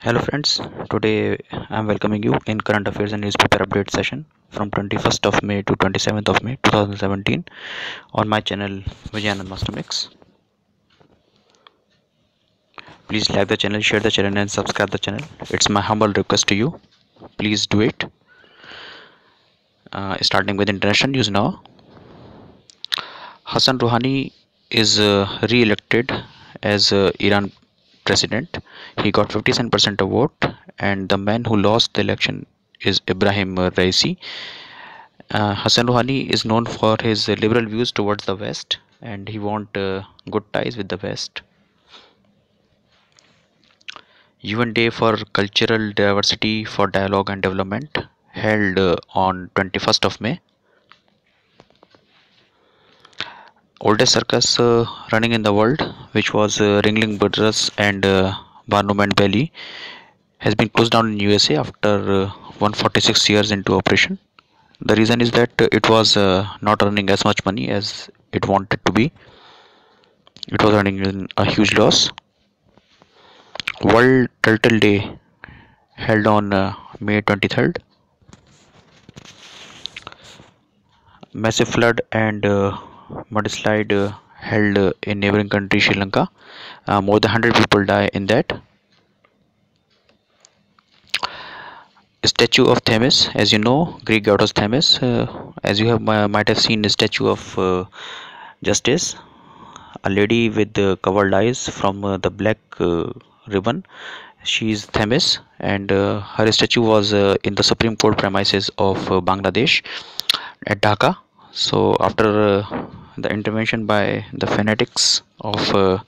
Hello friends, today I am welcoming you in current affairs and newspaper update session from 21st of May to 27th of May 2017 on my channel Vijayanand Master Mix. Please like the channel, share the channel and subscribe the channel. It's my humble request to you. Please do it. Starting with international news now. Hassan Rouhani is re-elected as Iran president. He got 57% of vote, and the man who lost the election is Ibrahim Raisi. Hassan Rouhani is known for his liberal views towards the West, and he want good ties with the West. UN Day for Cultural Diversity for Dialogue and Development held on 21st of May. Oldest circus running in the world, which was Ringling Brothers and Barnum and Bailey, has been closed down in USA after 146 years into operation. The reason is that it was not earning as much money as it wanted to be. It was earning in a huge loss. World Turtle Day held on May 23rd. Massive flood and mudslide held in neighboring country Sri Lanka. More than 100 people die in that. Statue of Themis, as you know, Greek goddess Themis. As you might have seen, the statue of Justice, a lady with covered eyes from the black ribbon. She is Themis, and her statue was in the Supreme Court premises of Bangladesh at Dhaka. So, after the intervention by the fanatics of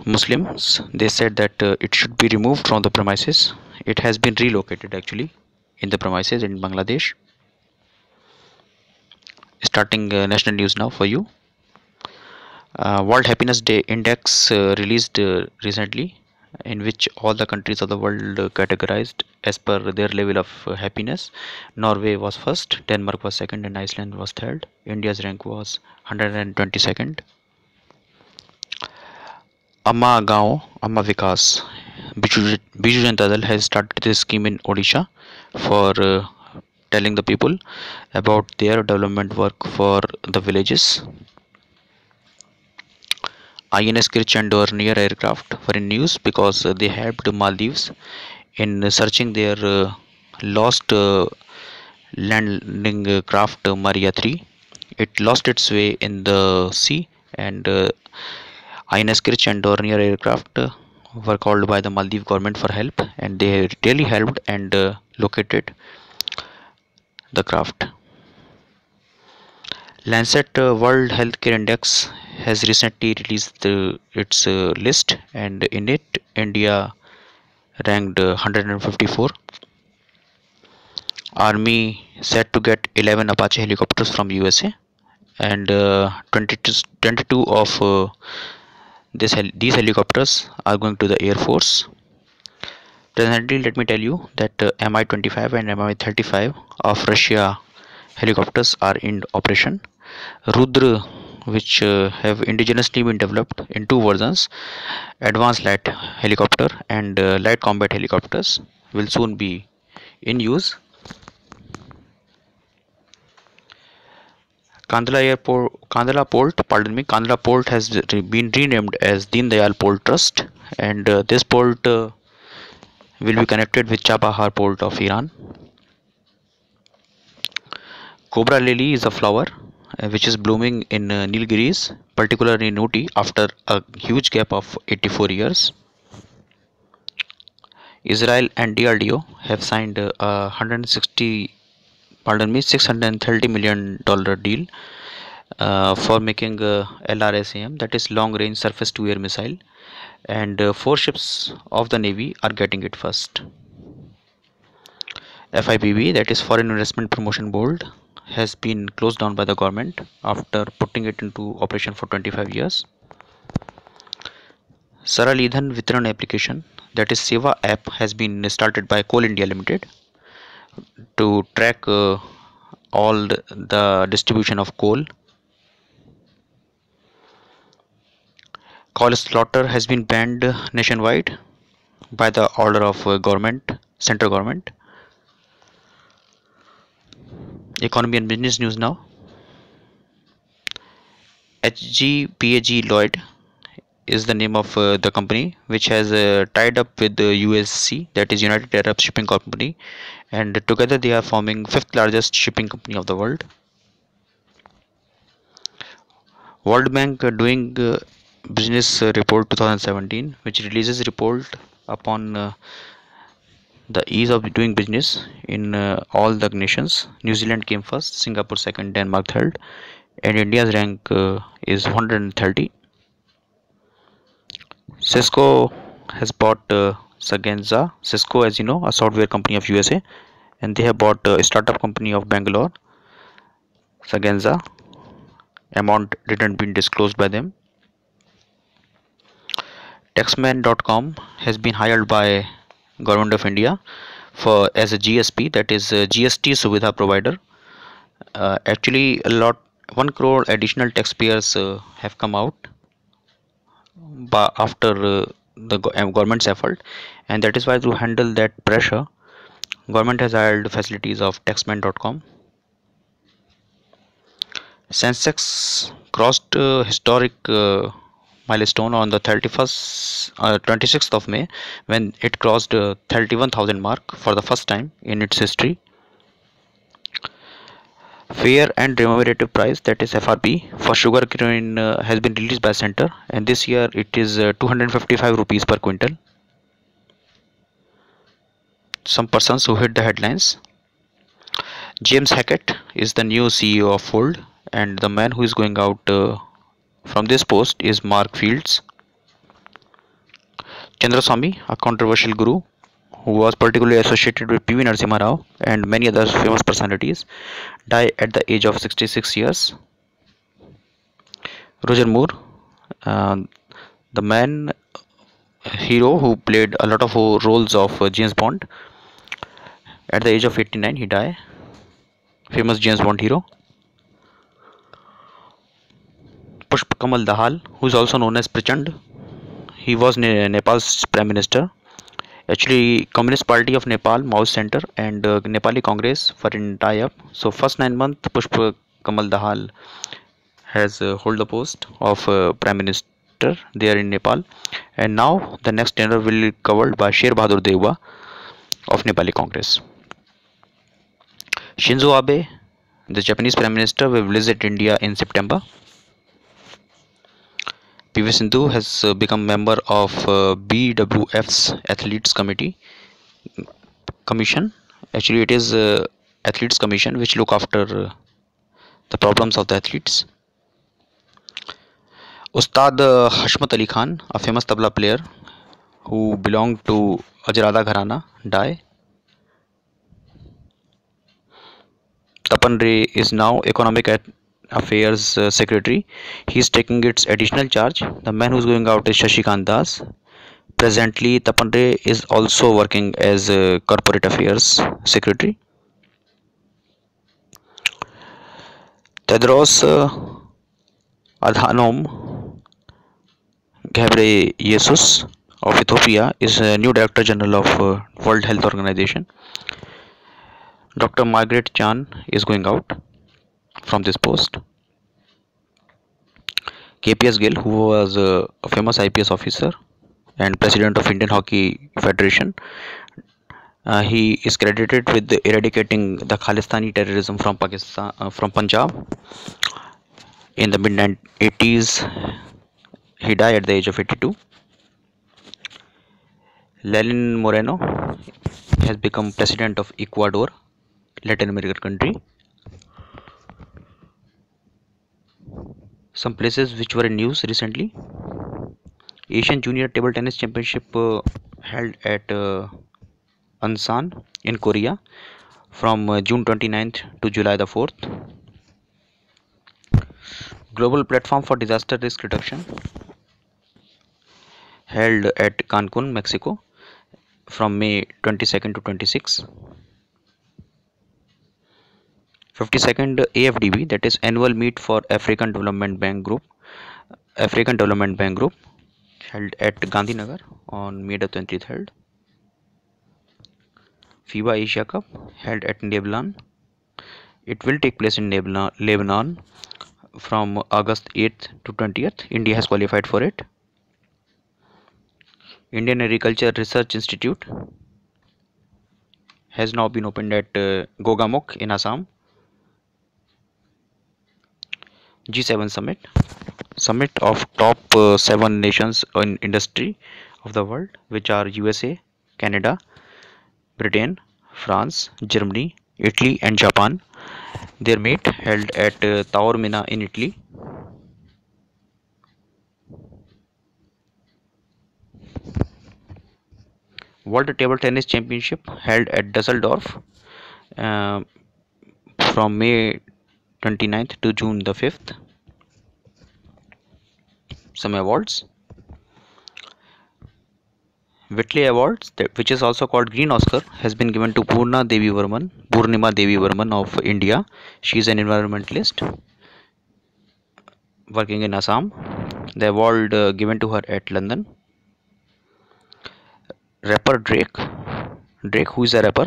Muslims, they said that it should be removed from the premises. It has been relocated actually in the premises in Bangladesh. Starting national news now for you. World Happiness Day Index released recently, in which all the countries of the world categorized as per their level of happiness. Norway was first, Denmark was second, and Iceland was third. India's rank was 122nd. Amma Gao, Amma Vikas. Biju Janata Dal has started this scheme in Odisha for telling the people about their development work for the villages. INS Kirchandor near aircraft were in news because they helped Maldives in searching their lost landing craft Maria 3. It lost its way in the sea, and INS Kirchandor near aircraft were called by the Maldives government for help, and they really helped and located the craft. Lancet World Healthcare Index has recently released its list, and in it India ranked 154. Army set to get 11 Apache helicopters from USA, and 22 of these helicopters are going to the Air Force. Presently, let me tell you that Mi-25 and Mi-35 of Russia helicopters are in operation. Rudra, which have indigenously been developed in two versions, advanced light helicopter and light combat helicopters, will soon be in use. Kandla Port has been renamed as Deen Dayal Port Trust, and this port will be connected with Chabahar Port of Iran. Cobra lily is a flower which is blooming in Nilgiris, particularly in Ooty, after a huge gap of 84 years. Israel and DRDO have signed a 630 million dollar deal for making LRSAM, that is long range surface to air missile, and 4 ships of the Navy are getting it first. FIPB, that is Foreign Investment Promotion Board, has been closed down by the government after putting it into operation for 25 years. Saral Idhan Vitran application, that is Seva app, has been started by Coal India Limited to track all the distribution of coal. Coal slaughter has been banned nationwide by the order of government, central government. Economy and business news now. HGPAG Lloyd is the name of the company, which has tied up with the USC, that is United Arab Shipping Company, and together they are forming fifth largest shipping company of the world. World Bank doing business report 2017, which releases report upon the ease of doing business in all the nations. New Zealand came first, Singapore second, Denmark third, and India's rank is 130. Cisco has bought Sagenza. Cisco, as you know, a software company of USA, and they have bought a startup company of Bangalore, Sagenza. Amount didn't been disclosed by them. Taxman.com has been hired by Government of India for as a GSP, that is GST Suvidha provider. Actually, a lot 1 crore additional taxpayers have come out after the government's effort, and that is why to handle that pressure, government has hired facilities of Taxman.com. Sensex crossed historic milestone on the 26th of May, when it crossed 31,000 mark for the first time in its history. Fair and remunerative price, that is FRP, for sugar cane has been released by Center, and this year it is 255 rupees per quintal. Some persons who hit the headlines. James Hackett is the new CEO of Ford, and the man who is going out from this post is Mark Fields. Chandraswamy, a controversial guru who was particularly associated with PV Narasimha Rao and many other famous personalities, died at the age of 66 years. Roger Moore, the man hero who played a lot of roles of James Bond, at the age of 89 he died. Famous James Bond hero. Pushp Kamal Dahal, who is also known as Prachand, he was Nepal's prime minister. Actually, Communist Party of Nepal, Mao Center, and Nepali Congress were in tie-up. So first 9 months, Pushp Kamal Dahal has hold the post of prime minister there in Nepal, and now the next tenure will be covered by Sher Bahadur Deuba of Nepali Congress. Shinzo Abe, the Japanese prime minister, will visit India in September. PV Sindhu has become member of BWF's Athletes Commission. Actually, it is Athletes Commission which look after the problems of the athletes. Ustad Hashmat Ali Khan, a famous tabla player who belonged to Ajrada Gharana, died. Tapan Ray is now Economic Affairs Secretary. He is taking its additional charge. The man who is going out is Shashikant Das. Presently, Tapan Ray is also working as Corporate Affairs Secretary. Tedros Adhanom Ghebreyesus of Ethiopia is new Director General of World Health Organization. Dr. Margaret Chan is going out from this post. KPS Gill, who was a famous IPS officer and President of Indian Hockey Federation, he is credited with eradicating the Khalistani terrorism from Pakistan, from Punjab. In the mid-80s, he died at the age of 82. Lenin Moreno has become President of Ecuador, Latin American country. Some places which were in news recently. Asian Junior Table Tennis Championship held at Ansan in Korea from June 29th to July the 4th. Global Platform for Disaster Risk Reduction held at Cancun, Mexico from May 22nd to 26th. 52nd AFDB, that is Annual Meet for African Development Bank Group. held at Gandhinagar on May the 23rd. FIBA Asia Cup held at Lebanon. It will take place in Lebanon from August 8th to 20th. India has qualified for it. Indian Agriculture Research Institute has now been opened at Gogamukh in Assam. G7 summit of top 7 nations in industry of the world, which are USA, Canada, Britain, France, Germany, Italy, and Japan. Their meet held at Taormina in Italy. World Table Tennis Championship held at Dusseldorf uh, from May 29th to June the 5th. Some awards. Whitley Awards, which is also called Green Oscar, has been given to Purnima Devi Varman of India. She is an environmentalist working in Assam. The award given to her at London. Rapper Drake, who is a rapper,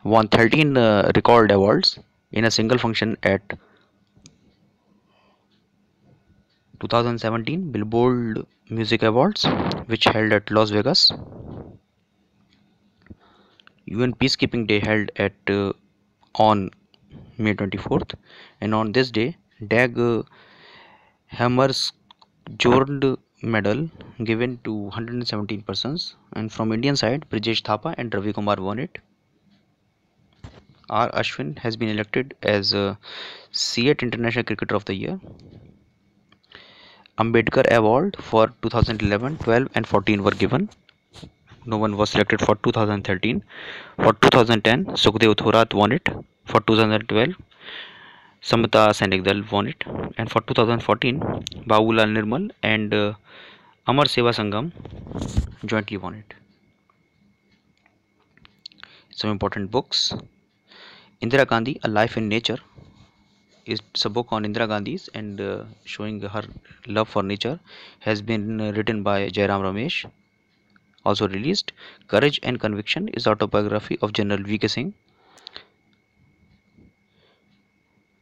won 13 record awards in a single function at 2017 Billboard Music Awards, which held at Las Vegas. UN Peacekeeping Day held at on May 24th, and on this day, Dag Hammarskjöld medal given to 117 persons, and from Indian side, Brijesh Thapa and Ravi Kumar won it. R. Ashwin has been elected as C8 International Cricketer of the Year. Ambedkar Award for 2011, 12 and 14 were given. No one was selected for 2013. For 2010, Sukhdev Thorat won it. For 2012, Samata Senekdal won it. And for 2014, Babulal Nirmal and Amar Seva Sangam jointly won it. Some important books. Indira Gandhi, A Life in Nature, is a book on Indira Gandhi's and showing her love for nature, has been written by Jairam Ramesh. Also released. Courage and Conviction is autobiography of General V.K. Singh.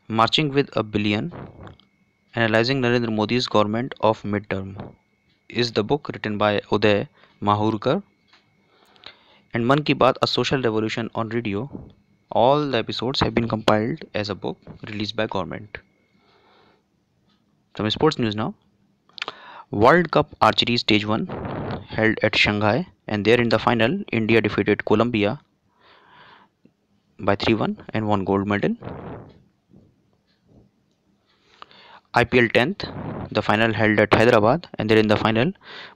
Marching with a Billion, Analyzing Narendra Modi's Government of Midterm, is the book written by Uday Mahurkar. And Man Ki Baat, A Social Revolution on Radio. All the episodes have been compiled as a book released by government. Some sports news now. World Cup Archery Stage 1 held at Shanghai, and there in the final, India defeated Colombia by 3-1 and won gold medal. IPL 10th, the final held at Hyderabad, and there in the final,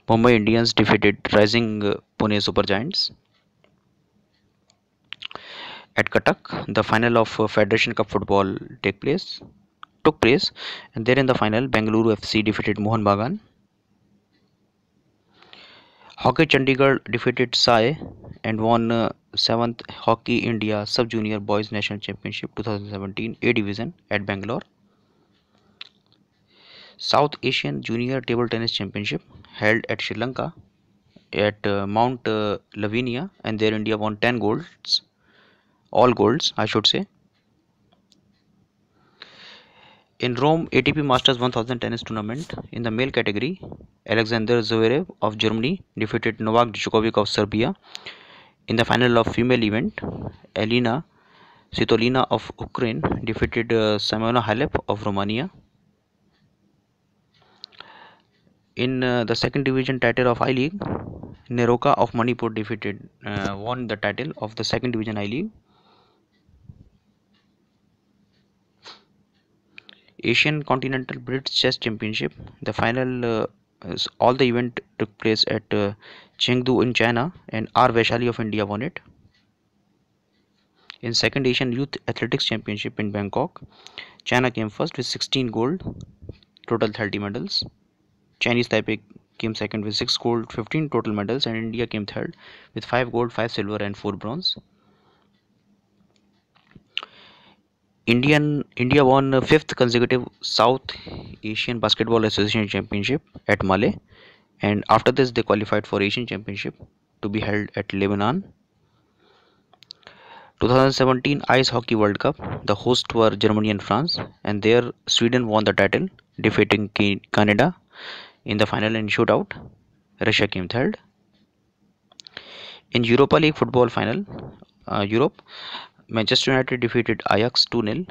Mumbai Indians defeated rising Pune Super Giants. At Cuttack, the final of Federation Cup football took place, and there in the final, Bengaluru FC defeated Mohun Bagan. Hockey Chandigarh defeated Sai and won 7th Hockey India Sub-Junior Boys National Championship 2017 A Division at Bangalore. South Asian Junior Table Tennis Championship held at Sri Lanka at Mount Lavinia, and there India won 10 golds, all golds I should say. In Rome, ATP Masters 1000 tennis tournament, in the male category, Alexander Zverev of Germany defeated Novak Djokovic of Serbia. In the final of female event, Elina Svitolina of Ukraine defeated Simona Halep of Romania. In the second division title of I-League, Neroka of Manipur won the title of the second division I-League. Asian Continental British Chess Championship, the final, all the event took place at Chengdu in China, and R. Vaishali of India won it. In second Asian Youth Athletics Championship in Bangkok, China came first with 16 gold, total 30 medals. Chinese Taipei came second with 6 gold, 15 total medals, and India came third with 5 gold, 5 silver and 4 bronze. India won 5th consecutive South Asian Basketball Association Championship at Malé and after this they qualified for Asian Championship to be held at Lebanon. 2017 Ice Hockey World Cup, the hosts were Germany and France, and there Sweden won the title, defeating Canada in the final and shootout. Russia came third. In Europa League football final, Europe, Manchester United defeated Ajax 2-0.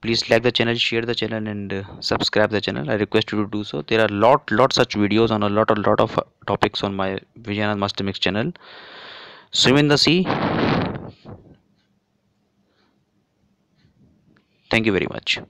Please like the channel, share the channel, and subscribe the channel. I request you to do so. There are lot such videos on a lot of topics on my Vijayanath Master Mix channel. Swim in the sea. Thank you very much.